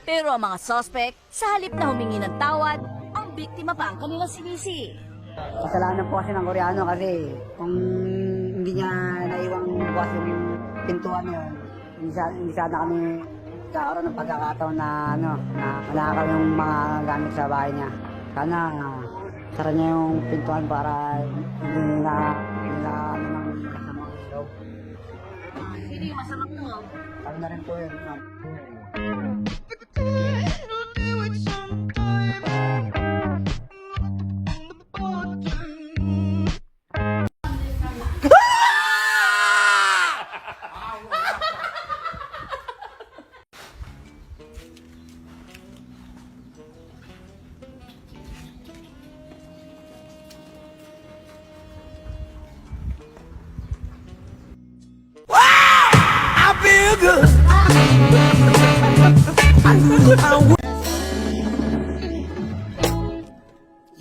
Pero ang mga suspect, sa halip na humingi ng tawad, ang biktima pa ang kanilang sinisi. Kasalanan po kasi ng Koreano kasi kung hindi niya naiwang bukas yung pintuan na yun, hindi sana kami kakaroon ng pagkakataon na manakaw yung mga gamit sa bahay niya. Sana sara niya yung pintuan para hindi na ng masamang loob. Sino yung masamang loob? Kami na rin po yun, ma'am.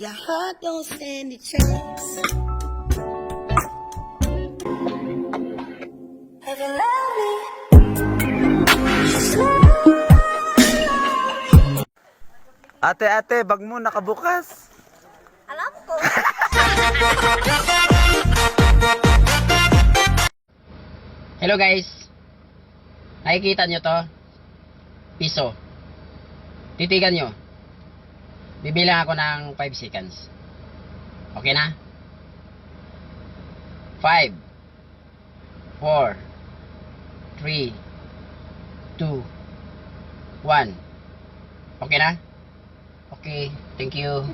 Your heart don't stand a chance. If you love me, Ate, bag mo nakabukas. Alam ko. Hello guys. Nakikita nyo to? Piso. Titigan nyo. Bibilang ako ng 5 seconds. Okay na? 5 4 3 2 1. Okay na? Okay, thank you.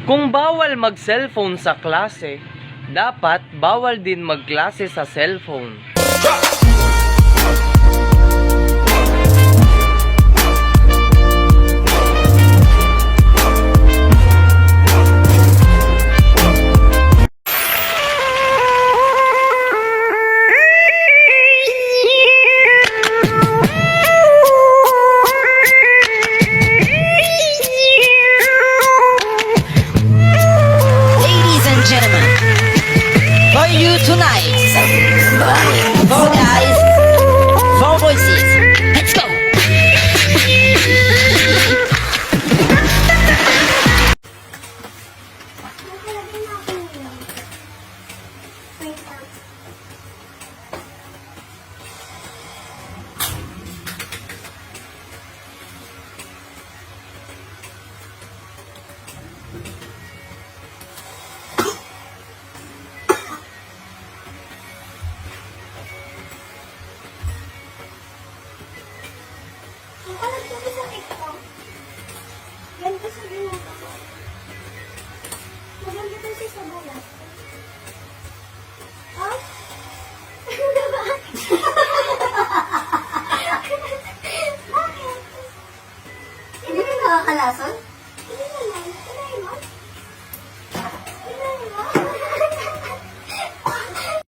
Kung bawal mag-cellphone sa klase, dapat bawal din magklase sa cellphone. ladies and gentlemen, for you tonight, 4 guys, 4 voices. Let's go. Hindi ka nakakalason?